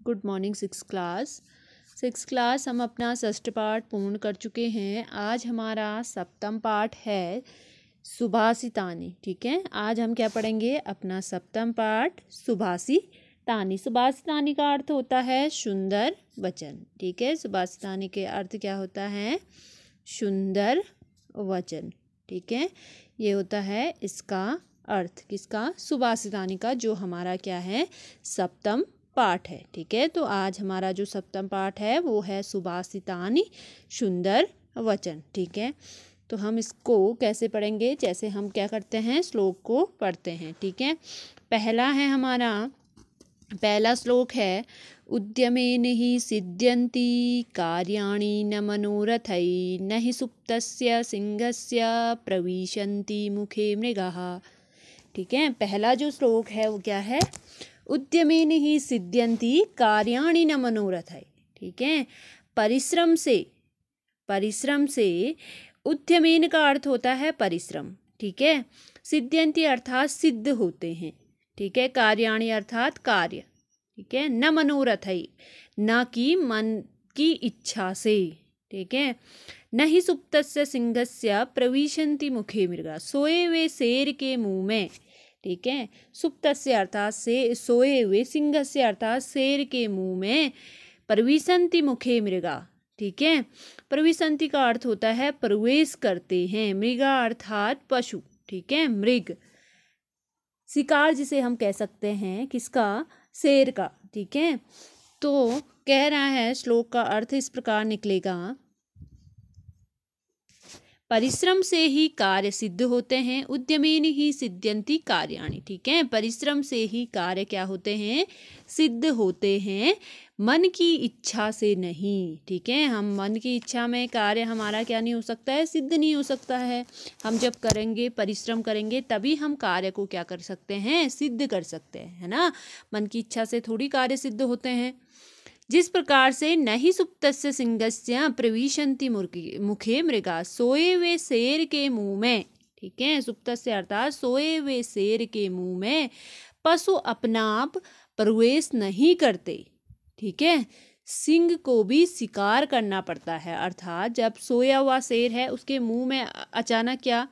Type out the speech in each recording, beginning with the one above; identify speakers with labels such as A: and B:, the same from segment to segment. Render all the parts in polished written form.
A: Good morning six class हम अपना षष्ठ पाठ पूर्ण कर चुके हैं। आज हमारा सप्तम पाठ है सुभाषितानि। ठीक है, आज हम क्या पढ़ेंगे? अपना सप्तम पाठ सुभाषितानि। सुभाषितानि का अर्थ होता है सुंदर वचन। ठीक है, सुभाषितानि के अर्थ क्या होता है? सुंदर वचन। ठीक है, ये होता है इसका अर्थ। किसका? सुभाषितानि का, जो हमारा क्या है? सप्तम पाठ है। ठीक है, तो आज हमारा जो सप्तम पाठ है वो है सुभाषितानि, सुंदर वचन। ठीक है, तो हम इसको कैसे पढ़ेंगे? जैसे हम क्या करते हैं, श्लोक को पढ़ते हैं। ठीक है, पहला श्लोक है उद्यमेन हि सिद्ध्यन्ति कार्याणि न मनोरथै न हि सुप्तस्य सिंहस्य प्रविशन्ति मुखे मृगाः। ठीक है, पहला जो श्लोक है वो क्या है? उद्यमेन हि सिद्ध्यन्ति कार्याणि न मनोरथै। ठीक है, परिश्रम से उद्यमेन का अर्थ होता है परिश्रम। ठीक है, सिद्ध्यन्ति अर्थात सिद्ध होते हैं। ठीक है, कार्याणि अर्थात कार्य। ठीक है, न मनोरथै, न कि मन की इच्छा से। ठीक है, न ही सुप्तस्य सिंहस्य प्रविशन्ति मुखे मृगा, सोए हुए शेर के मुंह में। ठीक है, सुप्तस्य अर्थात से सोए हुए, सिंहस्य अर्थात शेर के मुंह में, प्रविशन्ति मुखे मृगा। ठीक है, प्रविशन्ति का अर्थ होता है प्रवेश करते हैं, मृगा अर्थात पशु। ठीक है, मृग शिकार जिसे हम कह सकते हैं, किसका? शेर का। ठीक है, तो कह रहा है श्लोक का अर्थ इस प्रकार निकलेगा, परिश्रम से ही कार्य सिद्ध होते हैं, उद्यमेन ही सिद्ध्यन्ति कार्याणि। ठीक है, परिश्रम से ही कार्य क्या होते हैं? सिद्ध होते हैं, मन की इच्छा से नहीं। ठीक है, हम मन की इच्छा में कार्य हमारा क्या नहीं हो सकता है? सिद्ध नहीं हो सकता है। हम जब करेंगे, परिश्रम करेंगे, तभी हम कार्य को क्या कर सकते हैं? सिद्ध कर सकते हैं, है ना। मन की इच्छा से थोड़ी कार्य सिद्ध होते हैं। जिस प्रकार से न ही सुप्तस्य सिंहस्य प्रविशन्ति मुखे मृगा, सोए हुए शेर के मुंह में। ठीक है, सुप्तस्य अर्थात सोए हुए शेर के मुंह में पशु अपना आप प्रवेश नहीं करते। ठीक है, सिंह को भी शिकार करना पड़ता है, अर्थात जब सोया हुआ शेर है उसके मुंह में अचानक क्या,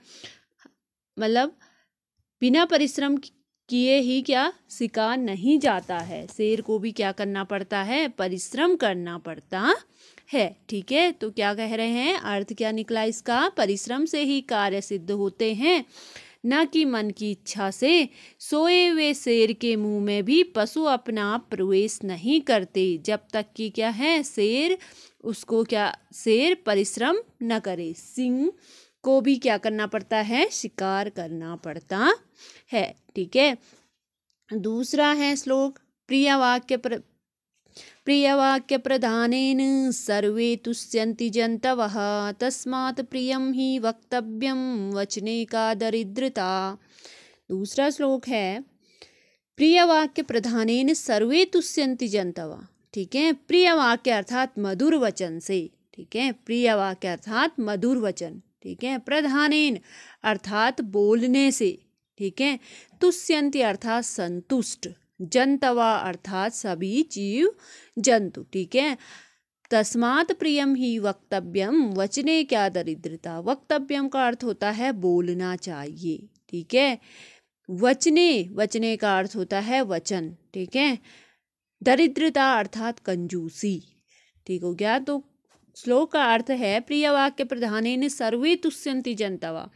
A: मतलब बिना परिश्रम किए ही क्या शिकार नहीं जाता है। शेर को भी क्या करना पड़ता है? परिश्रम करना पड़ता है। ठीक है, तो क्या कह रहे हैं? अर्थ क्या निकला इसका? परिश्रम से ही कार्य सिद्ध होते हैं, न कि मन की इच्छा से। सोए हुए शेर के मुंह में भी पशु अपना प्रवेश नहीं करते, जब तक कि क्या है? शेर परिश्रम न करे। सिंह को भी क्या करना पड़ता है? शिकार करना पड़ता है। ठीक है, दूसरा है श्लोक, प्रियवाक्य प्रधानेन सर्वे तुष्यन्ति जन्तवः तस्मात् प्रियं हि वक्तव्यं वचने का दरिद्रता। दूसरा श्लोक है प्रियवाक्य प्रधानेन सर्वे तुष्यन्ति जन्तवः। ठीक है, प्रिय वाक्य अर्थात मधुर वचन से। ठीक है, प्रिय वाक्य अर्थात मधुर वचन। ठीक है, प्रधानेन अर्थात बोलने से। ठीक है, तुष्यन्ति अर्थात संतुष्ट, जन्तवा अर्थात सभी जीव जंतु। ठीक है, तस्मात् प्रियम ही वक्तव्यम वचने क्या दरिद्रता। वक्तव्यम का अर्थ होता है बोलना चाहिए। ठीक है, वचने का अर्थ होता है वचन। ठीक है, दरिद्रता अर्थात कंजूसी। ठीक हो गया, तो श्लोक का अर्थ है प्रिय वाक्य प्रधानेन सर्वे तुष्यन्ति जन्तवः,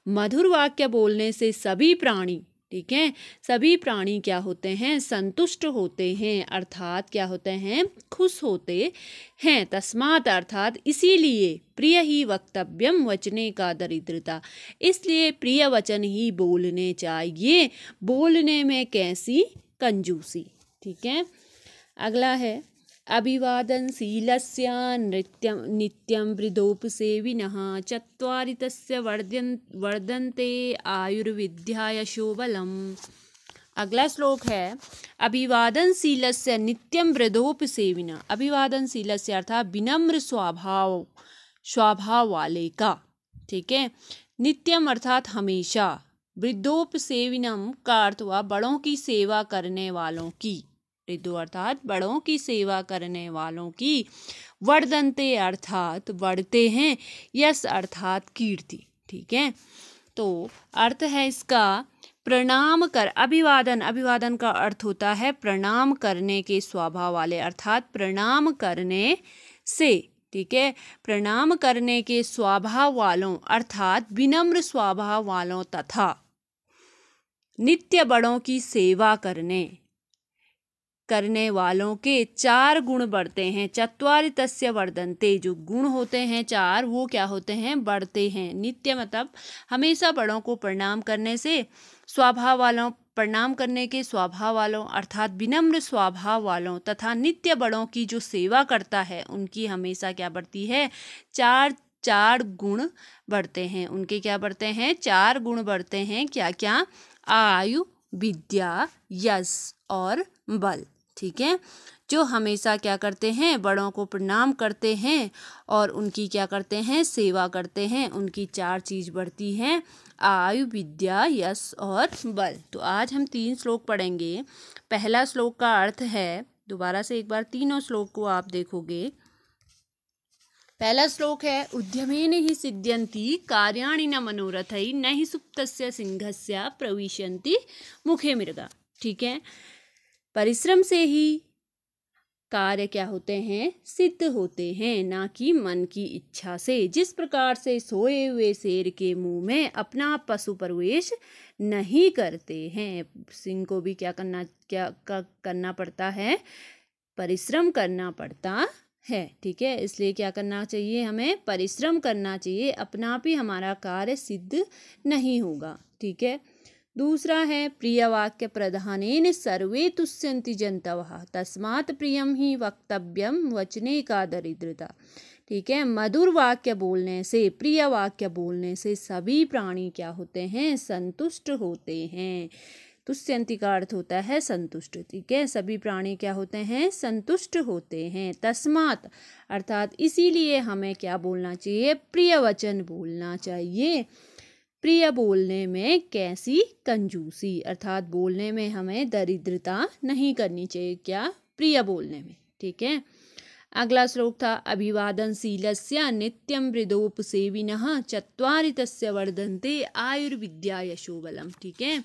A: मधुर वाक्य बोलने से सभी प्राणी। ठीक है, सभी प्राणी क्या होते हैं? संतुष्ट होते हैं, अर्थात क्या होते हैं? खुश होते हैं। तस्मात् अर्थात इसीलिए, प्रिय ही वक्तव्यम वचने का दरिद्रता, इसलिए प्रिय वचन ही बोलने चाहिए, बोलने में कैसी कंजूसी। ठीक है, अगला है अभिवादनशीलस्य नित्यं वृद्धोपसेविनः चत्वारि तस्य वर्धन्ते आयुर्विद्यायशो बलम्। अगला श्लोक है अभिवादनशीलस्य नित्यं वृद्धोपसेविनः। अभिवादनशीलस्य अर्थात विनम्र स्वभाव वाले का। ठीक है, नित्यम अर्थात हमेशा, वृद्धोपसेविनम का अर्थ हुआ बड़ों की सेवा करने वालों की। वृद्धो अर्थात बड़ों की सेवा करने वालों की, वर्धन्ते अर्थात बढ़ते हैं, यश अर्थात कीर्ति। ठीक है, तो अर्थ है इसका प्रणाम कर, अभिवादन, अभिवादन का अर्थ होता है प्रणाम करने के स्वभाव वाले, अर्थात प्रणाम करने से। ठीक है, प्रणाम करने के स्वभाव वालों अर्थात विनम्र स्वभाव वालों तथा नित्य बड़ों की सेवा करने वालों के 4 गुण बढ़ते हैं। चत्वारि तस्य वर्धन्ते, जो गुण होते हैं 4 वो क्या होते हैं, बढ़ते हैं। नित्य मतलब हमेशा बड़ों को प्रणाम करने से, स्वभाव वालों, प्रणाम करने के स्वभाव वालों अर्थात विनम्र स्वभाव वालों तथा नित्य बड़ों की जो सेवा करता है उनकी हमेशा क्या बढ़ती है, 4 गुण बढ़ते हैं। उनके क्या बढ़ते हैं, 4 गुण बढ़ते हैं। क्या क्या, आयु, विद्या, यश और बल। ठीक है, जो हमेशा क्या करते हैं, बड़ों को प्रणाम करते हैं और उनकी क्या करते हैं, सेवा करते हैं, उनकी 4 चीज़ बढ़ती हैं, आयु, विद्या, यश और बल। तो आज हम 3 श्लोक पढ़ेंगे। पहला श्लोक का अर्थ है, दोबारा से एक बार तीनों श्लोक को आप देखोगे। पहला श्लोक है, उद्यमेन हि सिद्ध्यन्ति कार्याणि न मनोरथै न हि सुप्तस्य सिंहस्य प्रविशन्ति मुखे मृगा। ठीक है, परिश्रम से ही कार्य क्या होते हैं, सिद्ध होते हैं, ना कि मन की इच्छा से। जिस प्रकार से सोए हुए शेर के मुंह में अपना पशु प्रवेश नहीं करते हैं। सिंह को भी क्या करना पड़ता है, परिश्रम करना पड़ता है। ठीक है, इसलिए क्या करना चाहिए, हमें परिश्रम करना चाहिए, अपना भी हमारा कार्य सिद्ध नहीं होगा। ठीक है, दूसरा है, प्रिय वाक्य प्रधानेन सर्वे तुष्यन्ति जन्तवः तस्मात् प्रियम ही वक्तव्यम वचने का दरिद्रता। ठीक है, मधुर वाक्य बोलने से, प्रिय वाक्य बोलने से सभी प्राणी क्या होते हैं, संतुष्ट होते हैं। तुष्यन्ति का अर्थ होता है संतुष्ट। ठीक है, सभी प्राणी क्या होते हैं, संतुष्ट होते हैं। तस्मात् अर्थात इसीलिए हमें क्या बोलना चाहिए, प्रिय वचन बोलना चाहिए। प्रिय बोलने में कैसी कंजूसी, अर्थात बोलने में हमें दरिद्रता नहीं करनी चाहिए, क्या, प्रिय बोलने में। ठीक है, अगला श्लोक था, अभिवादनशीलस्य नित्यं वृद्धोपसेविनः चत्वारि तस्य वर्धन्ते आयुर्विद्या यशो बलम। ठीक है,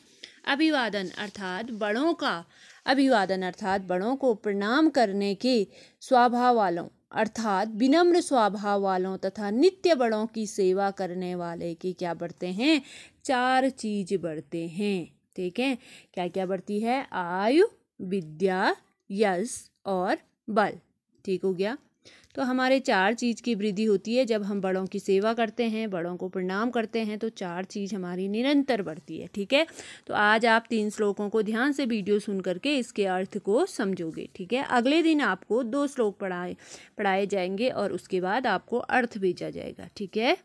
A: अभिवादन अर्थात बड़ों का, अभिवादन अर्थात बड़ों को प्रणाम करने के स्वभाव वालों अर्थात विनम्र स्वभाव वालों तथा नित्य बड़ों की सेवा करने वाले की क्या बढ़ते हैं, 4 चीज बढ़ते हैं। ठीक है, क्या क्या बढ़ती है, आयु, विद्या, यश और बल। ठीक हो गया, तो हमारे 4 चीज़ की वृद्धि होती है जब हम बड़ों की सेवा करते हैं, बड़ों को प्रणाम करते हैं, तो 4 चीज़ हमारी निरंतर बढ़ती है। ठीक है, तो आज आप 3 श्लोकों को ध्यान से वीडियो सुन करके इसके अर्थ को समझोगे। ठीक है, अगले दिन आपको 2 श्लोक पढ़ाए जाएंगे और उसके बाद आपको अर्थ भेजा जाएगा। ठीक है।